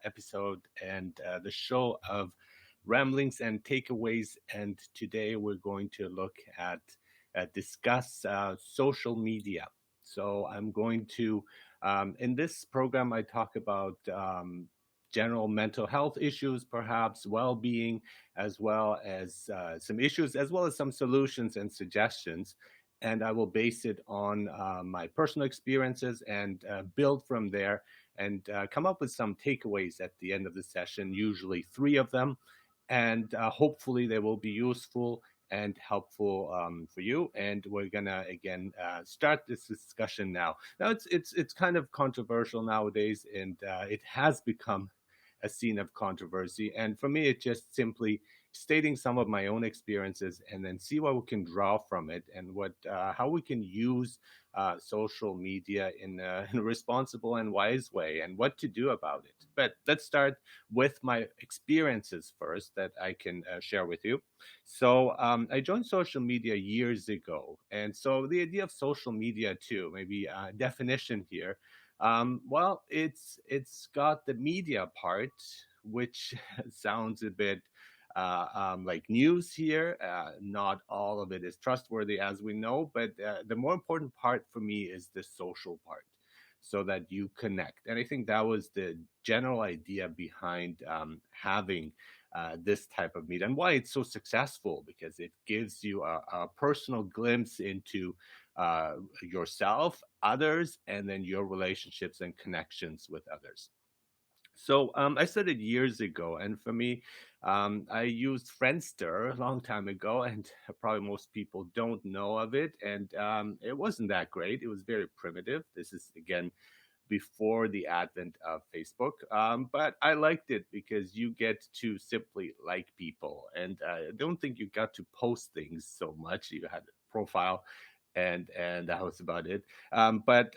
episode and the show of ramblings and takeaways. And today we're going to look at discuss social media. So I'm going to in this program I talk about general mental health issues, perhaps well-being, as well as some issues, as well as some solutions and suggestions. And I will base it on my personal experiences and build from there and come up with some takeaways at the end of the session, usually three of them. And hopefully they will be useful and helpful for you. And we're gonna again start this discussion now. Now it's kind of controversial nowadays, and it has become a scene of controversy. And for me, it's just simply stating some of my own experiences and then see what we can draw from it and what how we can use social media in a responsible and wise way and what to do about it. But let's start with my experiences first that I can share with you. So I joined social media years ago, and so the idea of social media too, maybe definition here. Well, it's got the media part, which sounds a bit like news here. Not all of it is trustworthy, as we know, but the more important part for me is the social part, so that you connect. And I think that was the general idea behind having this type of meet and why it's so successful, because it gives you a personal glimpse into yourself, others, and then your relationships and connections with others. So I started years ago, and for me, I used Friendster a long time ago, and probably most people don't know of it. And it wasn't that great. It was very primitive. This is again before the advent of Facebook, but I liked it because you get to simply like people, and I don't think you got to post things so much. You had a profile, and that was about it. But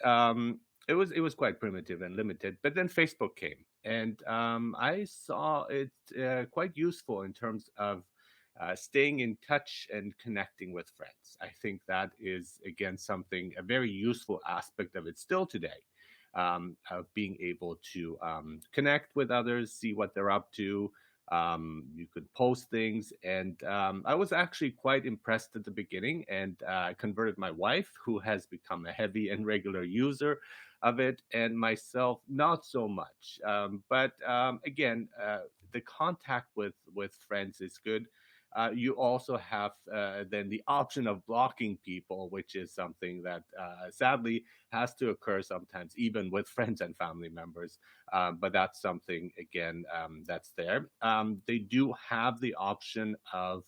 it was quite primitive and limited. But then Facebook came, and I saw it quite useful in terms of staying in touch and connecting with friends. I think that is again something a very useful aspect of it still today. Of being able to connect with others, see what they're up to. You could post things, and I was actually quite impressed at the beginning, and I converted my wife, who has become a heavy and regular user of it, and myself not so much. But again, the contact with friends is good. You also have then the option of blocking people, which is something that sadly has to occur sometimes, even with friends and family members. But that's something, again, that's there. They do have the option of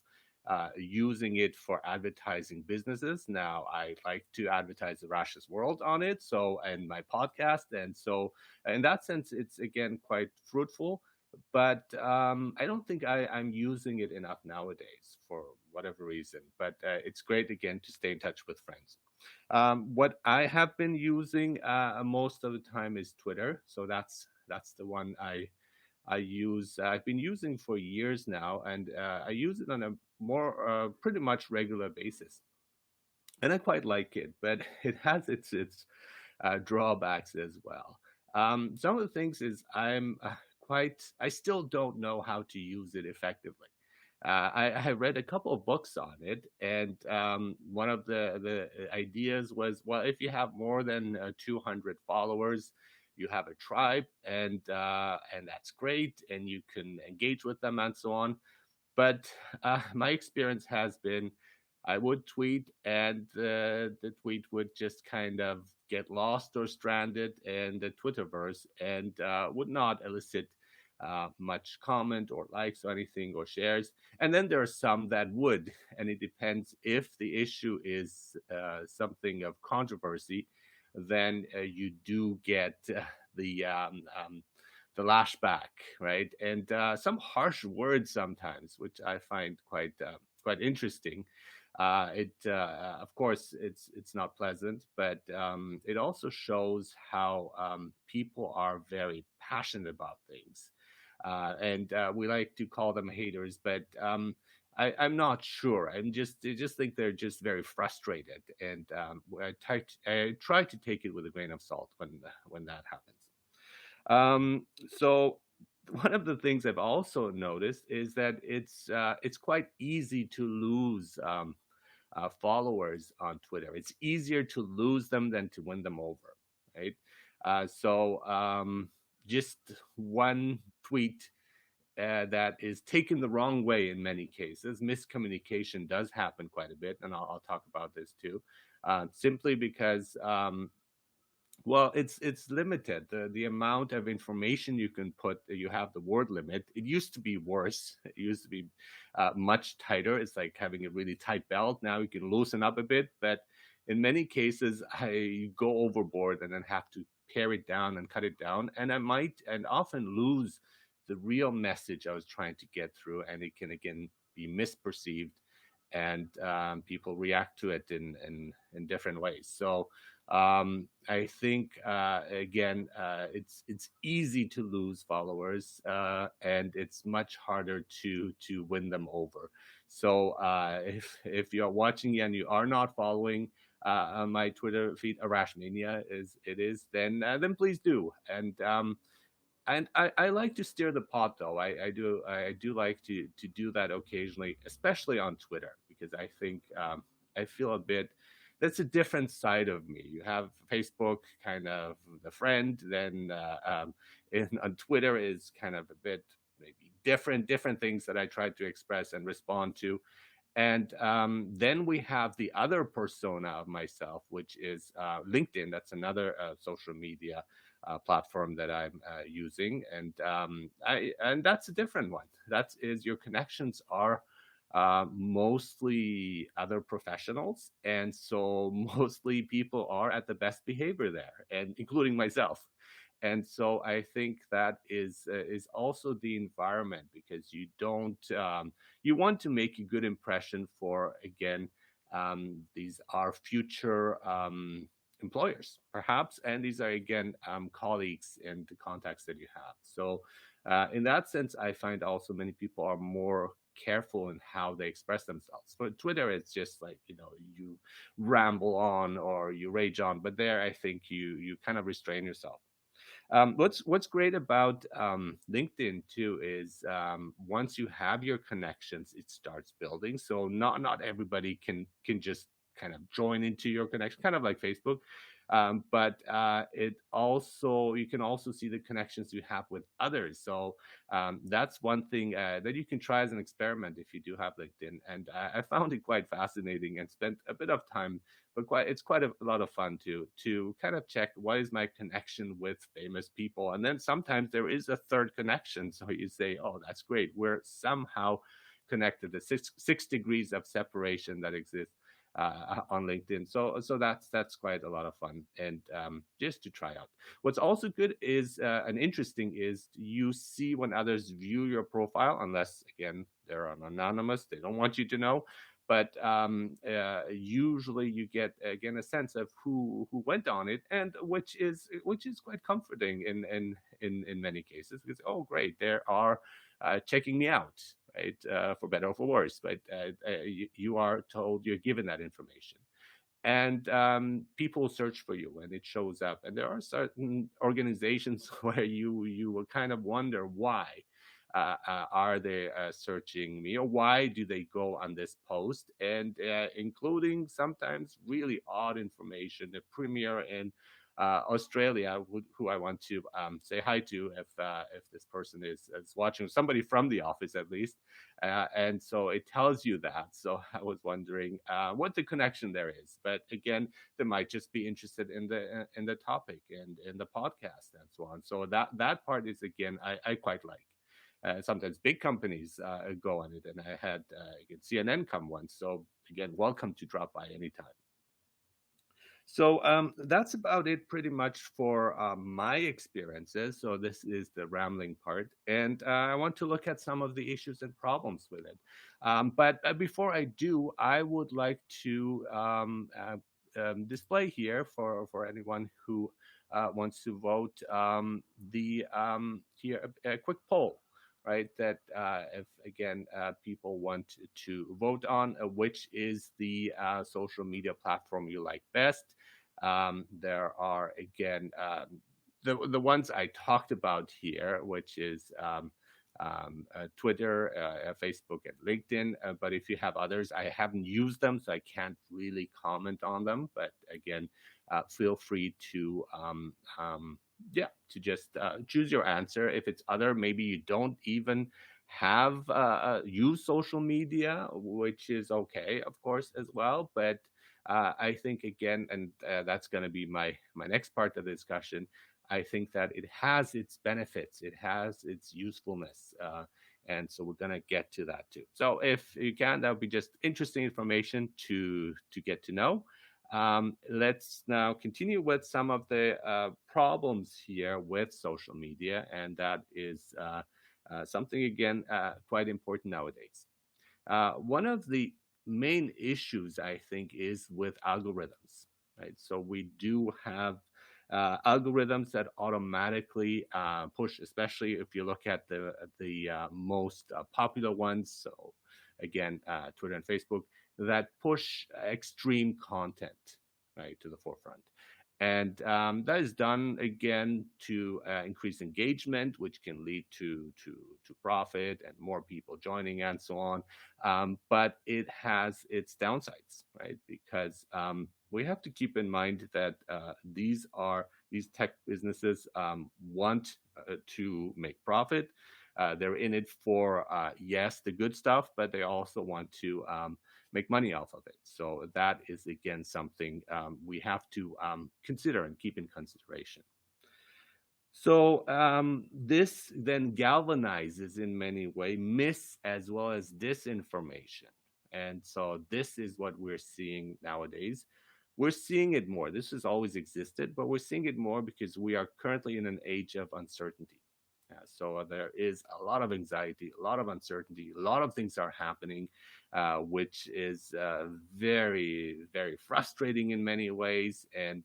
using it for advertising businesses. Now, I like to advertise the Rash's World on it, so and my podcast, and so in that sense, it's again quite fruitful. But I don't think I'm using it enough nowadays for whatever reason. But it's great again to stay in touch with friends. What I have been using most of the time is Twitter, so that's the one I use. I've been using for years now, and I use it on a more pretty much regular basis, and I quite like it. But it has its drawbacks as well. Some of the things is I still don't know how to use it effectively. I read a couple of books on it, and one of the ideas was, well, if you have more than 200 followers, you have a tribe, and that's great, and you can engage with them and so on. But my experience has been I would tweet, and the tweet would just kind of get lost or stranded in the Twitterverse and would not elicit much comment or likes or anything or shares. And then there are some that would, and it depends if the issue is something of controversy, then you do get the lashback, right? And some harsh words sometimes, which I find quite interesting. Of course, it's not pleasant, but it also shows how people are very passionate about things, and we like to call them haters, but I'm not sure. I just think they're just very frustrated, and I try to take it with a grain of salt when that happens. So one of the things I've also noticed is that it's quite easy to lose followers on Twitter. It's easier to lose them than to win them over, right? So just one tweet that is taken the wrong way in many cases. Miscommunication does happen quite a bit, and I'll talk about this too. Simply because well, it's limited. The amount of information you can put, you have the word limit. It used to be worse. It used to be much tighter. It's like having a really tight belt. Now you can loosen up a bit, but in many cases, I go overboard and then have to pare it down and cut it down, and I might and often lose the real message I was trying to get through, and it can again be misperceived, and people react to it in different ways. So I think again, it's easy to lose followers, and it's much harder to win them over. So if you're watching and you are not following on my Twitter feed, Arashmania is, then please do. And I like to steer the pot though. I do like to do that occasionally, especially on Twitter, because I think I feel a bit that's a different side of me. You have Facebook, kind of the friend, then on Twitter is kind of a bit maybe different things that I try to express and respond to. And then we have the other persona of myself, which is LinkedIn. That's another social media platform that I'm using, and that's a different one. That is, your connections are mostly other professionals, and so mostly people are at the best behavior there, and including myself. And so I think that is also the environment, because you don't you want to make a good impression for, again, these are future employers perhaps, and these are again colleagues in the contacts that you have. So in that sense, I find also many people are more careful in how they express themselves. For Twitter, it's just like, you ramble on or you rage on, but there I think you kind of restrain yourself. What's great about LinkedIn too is once you have your connections, it starts building. So not everybody can just kind of join into your connection, kind of like Facebook. But it also, you can also see the connections you have with others. So that's one thing that you can try as an experiment if you do have LinkedIn. And I found it quite fascinating and spent a bit of time, but it's quite a lot of fun to kind of check what is my connection with famous people. And then sometimes there is a third connection. So you say, oh, that's great. We're somehow connected. The six degrees of separation that exists on LinkedIn. So that's quite a lot of fun, and just to try out. What's also good is and interesting is you see when others view your profile, unless again they're anonymous, they don't want you to know. But usually you get again a sense of who went on it, and which is quite comforting in many cases, because oh great, there are checking me out, right? For better or for worse, but you are told, you're given that information. And people search for you and it shows up. And there are certain organizations where you will kind of wonder why. Are they searching me, or why do they go on this post? And including sometimes really odd information. The premier in Australia, who I want to say hi to if this person is watching, somebody from the office at least, and so it tells you that. So I was wondering what the connection there is, but again, they might just be interested in the topic and in the podcast and so on. So that part is again I quite like. Sometimes big companies go on it, and I had CNN come once. So again, welcome to drop by anytime. So that's about it pretty much for my experiences. So this is the rambling part, and I want to look at some of the issues and problems with it. But before I do, I would like to display here for anyone who wants to vote the here a quick poll, right? That if again people want to vote on which is the social media platform you like best. There are again the ones I talked about here, which is Twitter, Facebook, and LinkedIn. But if you have others, I haven't used them, so I can't really comment on them. But again, feel free to yeah, to just choose your answer. If it's other, maybe you don't even have use social media, which is okay, of course, as well. But I think again, and that's going to be my next part of the discussion. I think that it has its benefits, it has its usefulness, and so we're going to get to that too. So if you can, that would be just interesting information to get to know. Let's now continue with some of the problems here with social media, and that is something again quite important nowadays. One of the main issues, I think, is with algorithms, right? So we do have algorithms that automatically push, especially if you look at the most popular ones. So again, Twitter and Facebook, that push extreme content, right, to the forefront. And that is done again to increase engagement, which can lead to profit and more people joining and so on. But it has its downsides, right? Because we have to keep in mind that these tech businesses want to make profit. They're in it for yes, the good stuff, but they also want to make money off of it. So that is again something we have to consider and keep in consideration. So this then galvanizes in many ways mis as well as disinformation. And so this is what we're seeing nowadays. We're seeing it more. This has always existed, but we're seeing it more because we are currently in an age of uncertainty. So there is a lot of anxiety, a lot of uncertainty, a lot of things are happening, which is very, very frustrating in many ways. And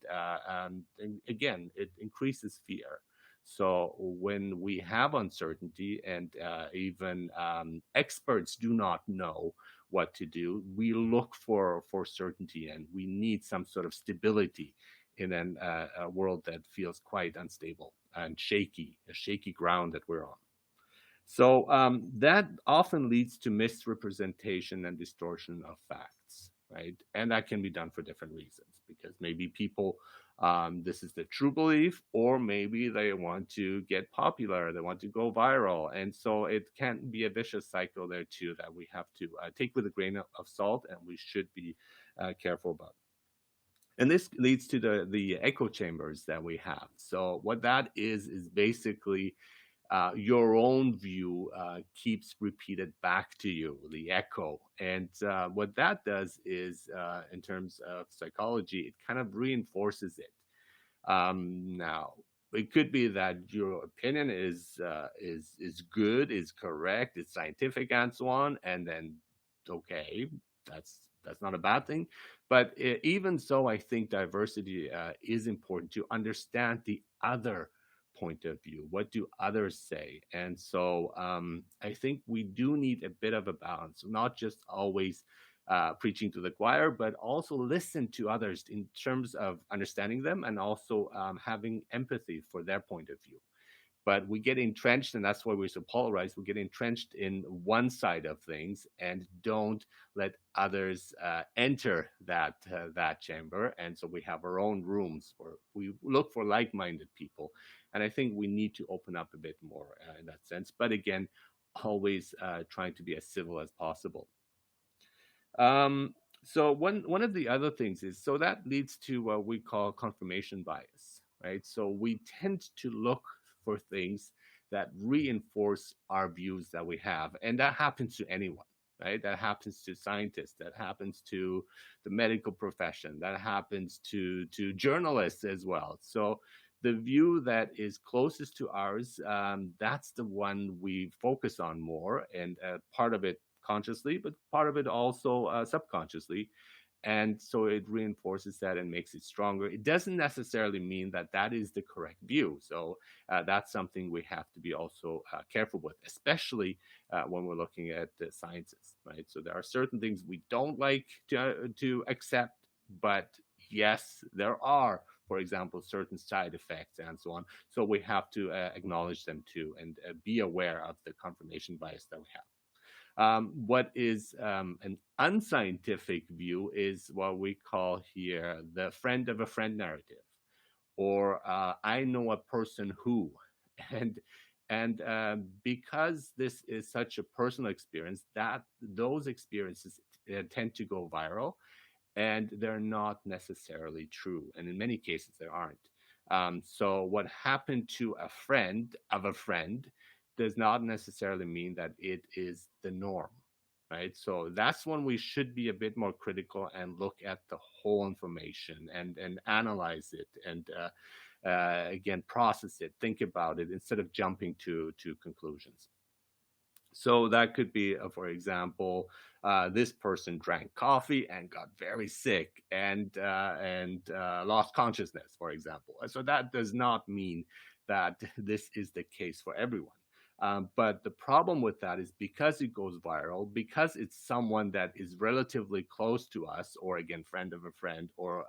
again, it increases fear. So when we have uncertainty and even experts do not know what to do, we look for certainty, and we need some sort of stability in a world that feels quite unstable and shaky, a shaky ground that we're on. So that often leads to misrepresentation and distortion of facts, right? And that can be done for different reasons, because maybe people, this is the true belief, or maybe they want to get popular, they want to go viral. And so it can be a vicious cycle there too that we have to take with a grain of salt, and we should be careful about. And this leads to the echo chambers that we have. So what that is basically your own view keeps repeated back to you, the echo. And what that does is, in terms of psychology, it kind of reinforces it. Now, it could be that your opinion is good, is correct, is scientific, and so on, and then okay, that's not a bad thing. But even so, I think diversity is important to understand the other point of view. What do others say? And so I think we do need a bit of a balance, not just always preaching to the choir, but also listen to others in terms of understanding them, and also having empathy for their point of view. But we get entrenched, and that's why we're so polarized. We get entrenched in one side of things and don't let others enter that chamber. And so we have our own rooms where we look for like-minded people. And I think we need to open up a bit more in that sense. But again, always trying to be as civil as possible. So one of the other things is, so that leads to what we call confirmation bias, right? So we tend to look for things that reinforce our views that we have, and that happens to anyone, right? That happens to scientists, that happens to the medical profession, that happens to journalists as well. So the view that is closest to ours, that's the one we focus on more, and part of it consciously, but part of it also subconsciously. And so it reinforces that and makes it stronger. It doesn't necessarily mean that that is the correct view. So that's something we have to be also careful with, especially when we're looking at the sciences, right? So there are certain things we don't like to accept, but yes, there are for example, certain side effects and so on. So we have to acknowledge them too, and be aware of the confirmation bias that we have. What is an unscientific view is what we call here the friend of a friend narrative, or I know a person who, and because this is such a personal experience, that those experiences tend to go viral, and they're not necessarily true, and in many cases they aren't. So what happened to a friend of a friend does not necessarily mean that it is the norm, right? So that's when we should be a bit more critical and look at the whole information and analyze it, and again, process it, think about it, instead of jumping to conclusions. So that could be, for example, this person drank coffee and got very sick and lost consciousness, for example. So that does not mean that this is the case for everyone. But the problem with that is because it goes viral, because it's someone that is relatively close to us, or again, friend of a friend, or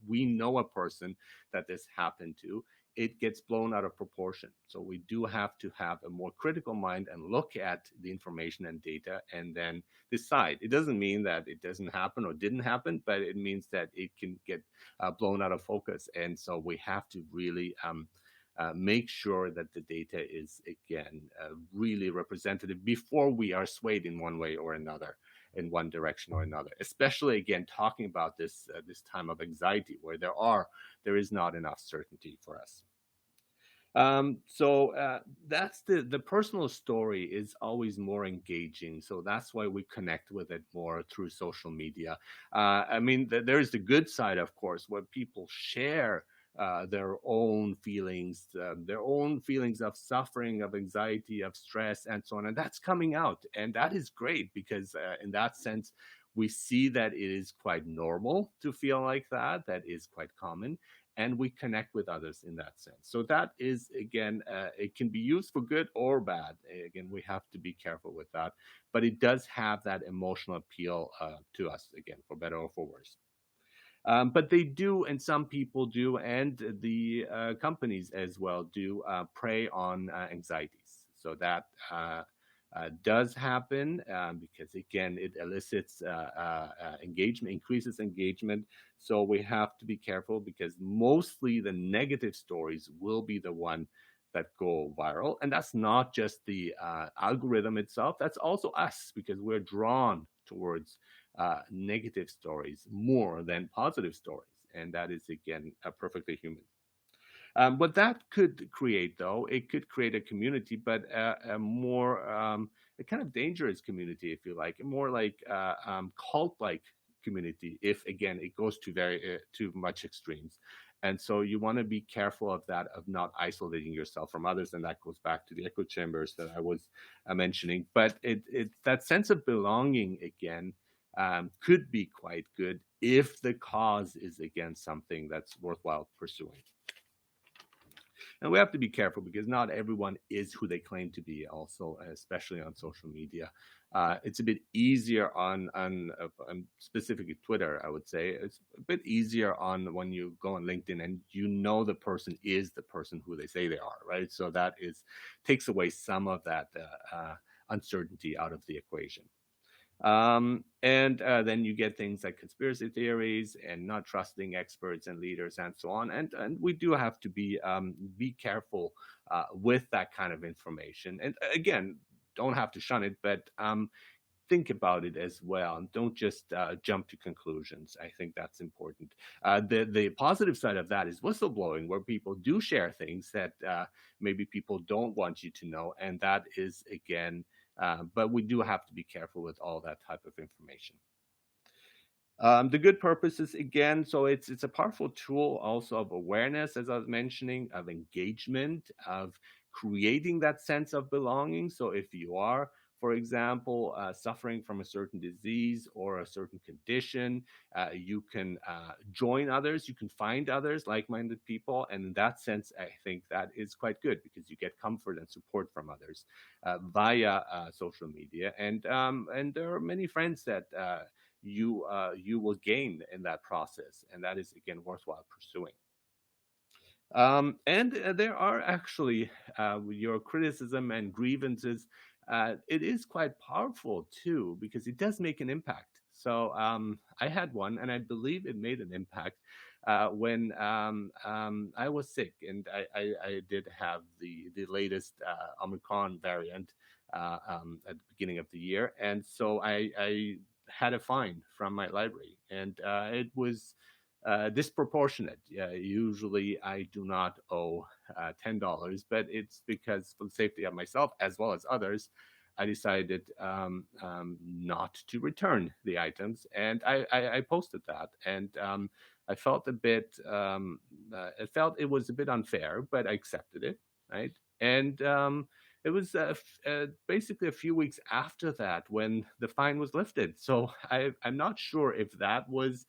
we know a person that this happened to, it gets blown out of proportion. So we do have to have a more critical mind and look at the information and data and then decide. It doesn't mean that it doesn't happen or didn't happen, but it means that it can get blown out of focus. And so we have to really make sure that the data is, again, really representative before we are swayed in one way or another, in one direction or another, especially, again, talking about this time of anxiety where there is not enough certainty for us. So that's the personal story is always more engaging. So that's why we connect with it more through social media. I mean, there's the good side, of course, where people share their own feelings of suffering, of anxiety, of stress, and so on. And that's coming out. And that is great because in that sense, we see that it is quite normal to feel like that. That is quite common. And we connect with others in that sense. So that is, again, it can be used for good or bad. Again, we have to be careful with that. But it does have that emotional appeal to us, again, for better or for worse. But they do, and some people do, and the companies as well do prey on anxieties. So that does happen because, again, it elicits engagement, increases engagement. So we have to be careful because mostly the negative stories will be the one that go viral. And that's not just the algorithm itself, that's also us, because we're drawn towards negative stories more than positive stories. And that is, again, perfectly human. What that could create, though, it could create a community, but a more, a kind of dangerous community, if you like, more like cult-like community, if, again, it goes to too much extremes. And so you want to be careful of that, of not isolating yourself from others. And that goes back to the echo chambers that I was mentioning. But that sense of belonging, again, could be quite good if the cause is, again, something that's worthwhile pursuing. And we have to be careful because not everyone is who they claim to be, also, especially on social media. It's a bit easier on specifically Twitter, I would say. It's a bit easier on when you go on LinkedIn and you know the person is the person who they say they are, right? So that takes away some of that uncertainty out of the equation. And then you get things like conspiracy theories and not trusting experts and leaders and so on. And we do have to be careful with that kind of information. And again, don't have to shun it, but think about it as well. And don't just jump to conclusions. I think that's important. The positive side of that is whistleblowing, where people do share things that maybe people don't want you to know. And that is, again, but we do have to be careful with all that type of information. The good purposes, again, so it's a powerful tool also of awareness, as I was mentioning, of engagement, of creating that sense of belonging. So if you are, for example, suffering from a certain disease or a certain condition, you can join others, you can find others, like-minded people. And in that sense, I think that is quite good because you get comfort and support from others via social media. And there are many friends that you will gain in that process. And that is, again, worthwhile pursuing. And there are actually your criticism and grievances. It is quite powerful too because it does make an impact. So I had one, and I believe it made an impact when I was sick, and I did have the latest Omicron variant at the beginning of the year, and so I had a fine from my library, and it was disproportionate. Usually, I do not owe $10, but it's because for the safety of myself as well as others, I decided not to return the items, and I posted that, and I felt a bit. I felt it was a bit unfair, but I accepted it, right? And it was basically a few weeks after that when the fine was lifted. So I'm not sure if that was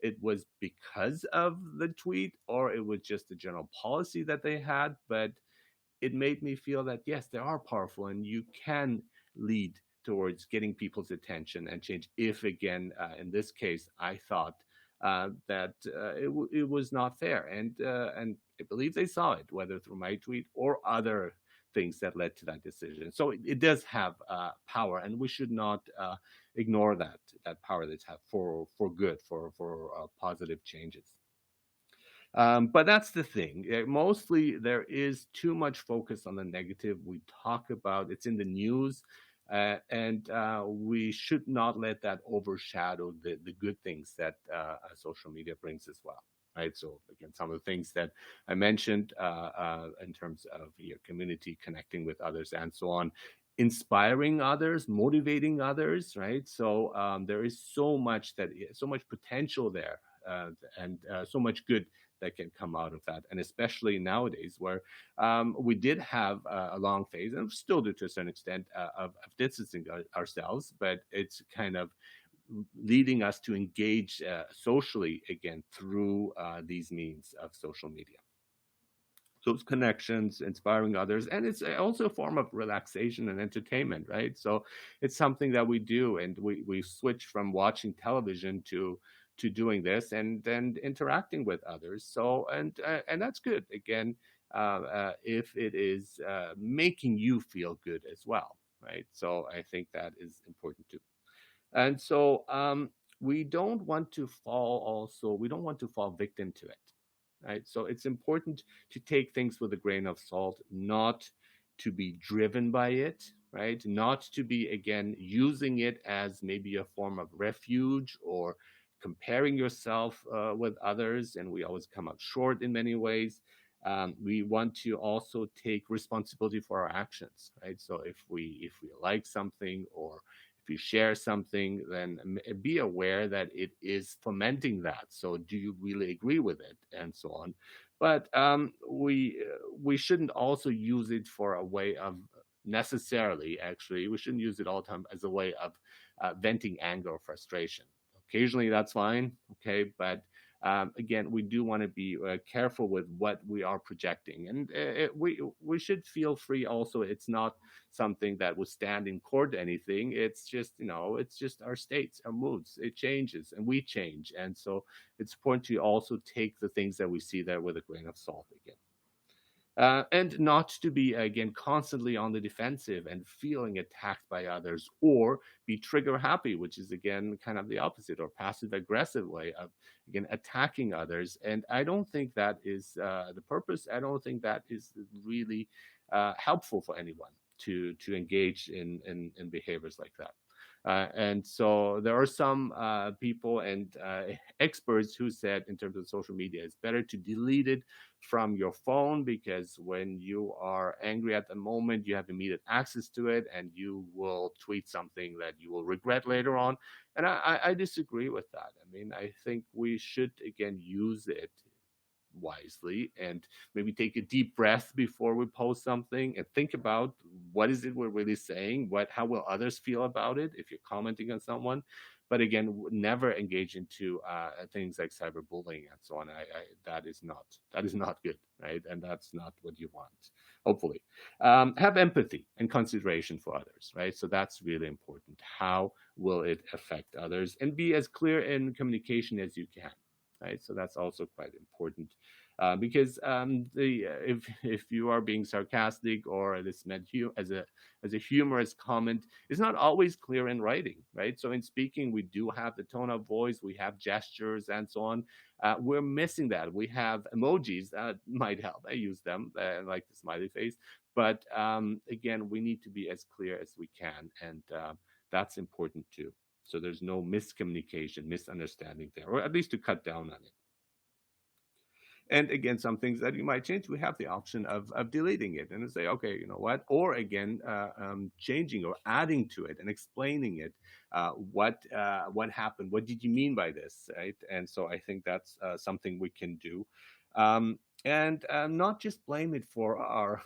it was because of the tweet or it was just a general policy that they had, but it made me feel that yes, they are powerful and you can lead towards getting people's attention and change. If again, in this case, I thought that it was not fair, and I believe they saw it, whether through my tweet or other things that led to that decision. So it does have power, and we should not ignore that power that have for good, for positive changes. But that's the thing. Mostly, there is too much focus on the negative. We talk about it's in the news, and we should not let that overshadow the good things that social media brings as well. Right. So again, some of the things that I mentioned in terms of your community, connecting with others, and so on, inspiring others, motivating others. Right. So there is so much potential there, and so much good that can come out of that. And especially nowadays, where we did have a long phase, and still do to a certain extent, of distancing ourselves, but it's kind of leading us to engage socially again through these means of social media. Those connections, inspiring others, and it's also a form of relaxation and entertainment, right? So it's something that we do, and we switch from watching television to doing this and then interacting with others. So and that's good again if it is making you feel good as well, right? So I think that is important too. And so we don't want to fall also, we don't want to fall victim to it, right? So it's important to take things with a grain of salt, not to be driven by it, right? Not to be, again, using it as maybe a form of refuge or comparing yourself with others. And we always come up short in many ways. We want to also take responsibility for our actions, right? So if we like something or if you share something, then be aware that it is fomenting that. So, do you really agree with it, and so on? But we shouldn't also use it for a way of necessarily. Actually, we shouldn't use it all the time as a way of venting anger or frustration. Occasionally, that's fine, okay, but again, we do want to be careful with what we are projecting, and we should feel free. Also, it's not something that will stand in court to anything. It's just it's just our states, our moods. It changes, and we change, and so it's important to also take the things that we see there with a grain of salt again. And not to be again constantly on the defensive and feeling attacked by others, or be trigger happy, which is again kind of the opposite, or passive aggressive way of again attacking others. And I don't think that is the purpose. I don't think that is really helpful for anyone to engage in behaviors like that. And so there are some people and experts who said, in terms of social media, it's better to delete it from your phone, because when you are angry at the moment, you have immediate access to it, and you will tweet something that you will regret later on. And I disagree with that. I mean, I think we should again use it wisely and maybe take a deep breath before we post something and think about what is it we're really saying, how will others feel about it if you're commenting on someone. But again, never engage into things like cyberbullying and so on. That is not good, right? And that's not what you want. Hopefully, have empathy and consideration for others, right? So that's really important. How will it affect others? And be as clear in communication as you can. Right? So that's also quite important. Because if you are being sarcastic or it is meant as a humorous comment, it's not always clear in writing, right? So in speaking, we do have the tone of voice, we have gestures, and so on. We're missing that. We have emojis that might help. I use them, like the smiley face. But again, we need to be as clear as we can, and that's important too. So there's no miscommunication, misunderstanding there, or at least to cut down on it. And again, some things that you might change, we have the option of deleting it and say, okay, you know what? Or again, changing or adding to it and explaining it. What happened? What did you mean by this? Right? And so I think that's something we can do. And not just blame it for our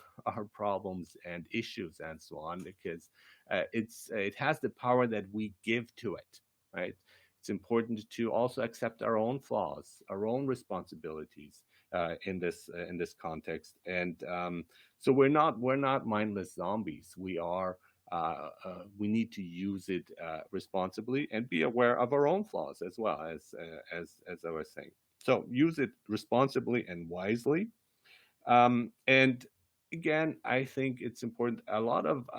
problems and issues and so on, because it has the power that we give to it, right? It's important to also accept our own flaws, our own responsibilities in this context, and so we're not mindless zombies. We need to use it responsibly and be aware of our own flaws as well as I was saying. So use it responsibly and wisely. And again, I think it's important. A lot of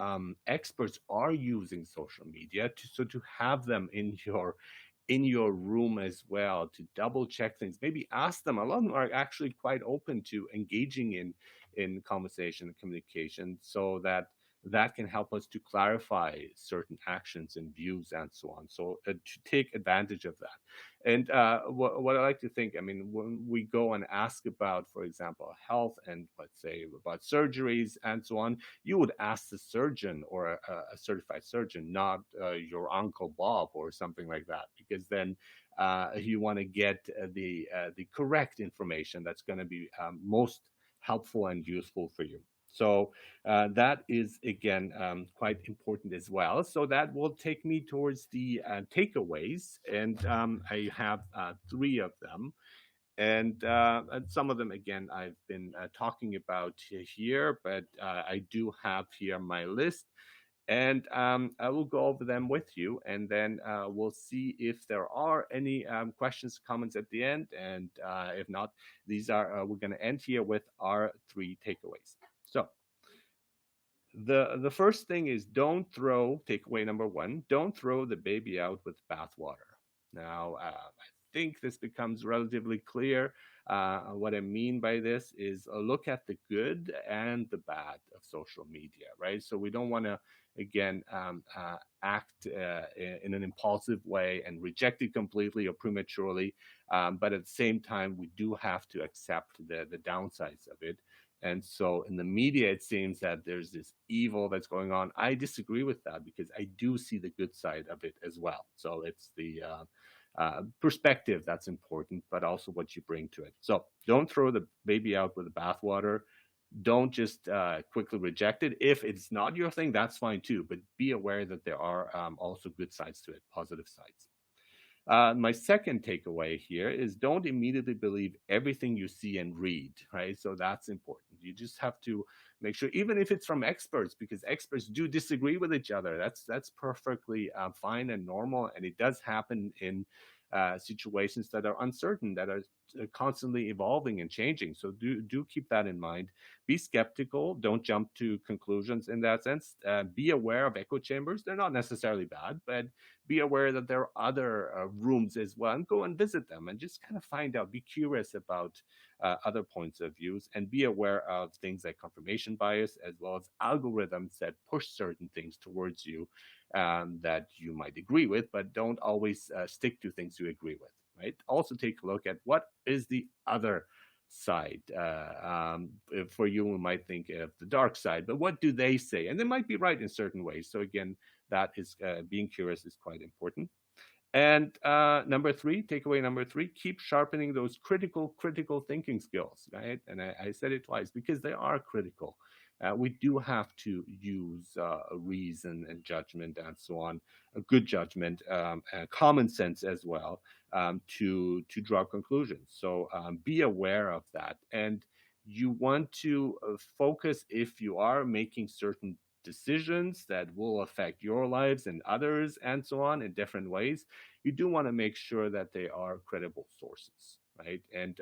experts are using social media to have them in your room as well, to double check things, maybe ask them. A lot of them are actually quite open to engaging in conversation and communication, so that can help us to clarify certain actions and views and so on. So to take advantage of that. And what I like to think, I mean, when we go and ask about, for example, health and let's say about surgeries and so on, you would ask the surgeon or a certified surgeon, not your uncle Bob or something like that, because then you want to get the correct information that's going to be most helpful and useful for you. So that is again quite important as well. So that will take me towards the takeaways, and I have three of them. And some of them, again, I've been talking about here, but I do have here my list. And I will go over them with you, and then we'll see if there are any questions, comments at the end. And if not, we're going to end here with our three takeaways. So the first thing is, don't throw takeaway number one, don't throw the baby out with bathwater. Now I think this becomes relatively clear. What I mean by this is look at the good and the bad of social media, right? So we don't want to again act in an impulsive way and reject it completely or prematurely, but at the same time we do have to accept the downsides of it. And so in the media, it seems that there's this evil that's going on. I disagree with that because I do see the good side of it as well. So it's the perspective that's important, but also what you bring to it. So don't throw the baby out with the bathwater. Don't just quickly reject it. If it's not your thing, that's fine too. But be aware that there are also good sides to it, positive sides. My second takeaway here is, don't immediately believe everything you see and read, right? So that's important. You just have to make sure, even if it's from experts, because experts do disagree with each other. That's perfectly fine and normal, and it does happen in situations that are uncertain, that are constantly evolving and changing. So do keep that in mind. Be skeptical. Don't jump to conclusions in that sense. Be aware of echo chambers. They're not necessarily bad, but be aware that there are other rooms as well, and go and visit them and just kind of find out. Be curious about other points of views, and be aware of things like confirmation bias, as well as algorithms that push certain things towards you that you might agree with, but don't always stick to things you agree with, right? Also take a look at what is the other side. For you, we might think of the dark side, but what do they say? And they might be right in certain ways. So again, that is being curious is quite important. And takeaway number three, keep sharpening those critical thinking skills, right? And I said it twice because they are critical. We do have to use reason and judgment and so on, a good judgment, common sense as well, to draw conclusions. So be aware of that. And you want to focus, if you are making certain decisions that will affect your lives and others and so on in different ways, you do want to make sure that they are credible sources, right? And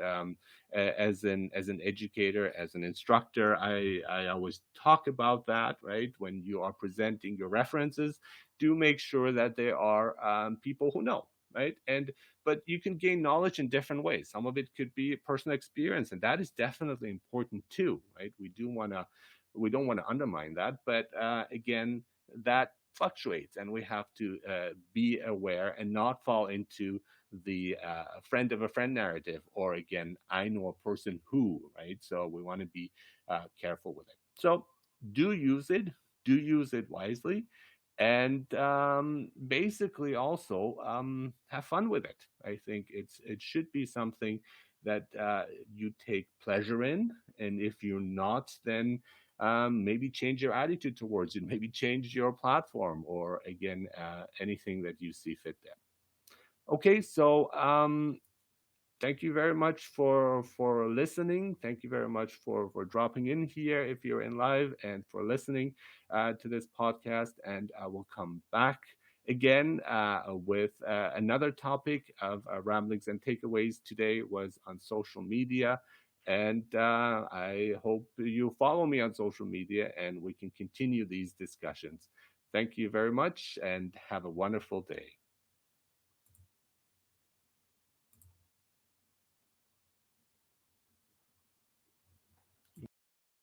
as an educator, as an instructor, I always talk about that, right? When you are presenting your references, do make sure that there are people who know, right? And but you can gain knowledge in different ways. Some of it could be personal experience, and that is definitely important too, right? We don't want to undermine that, but again, that fluctuates, and we have to be aware and not fall into the friend of a friend narrative, or again, I know a person who, right? So we want to be careful with it. So do use it, do use it wisely, and basically also have fun with it. I think it should be something that you take pleasure in, and if you're not, then maybe change your attitude towards it, maybe change your platform, or again, anything that you see fit there. Okay, so thank you very much for listening. Thank you very much for dropping in here if you're in live, and for listening to this podcast. And I will come back again with another topic of ramblings and takeaways. Today was on social media. And I hope you follow me on social media and we can continue these discussions. Thank you very much and have a wonderful day.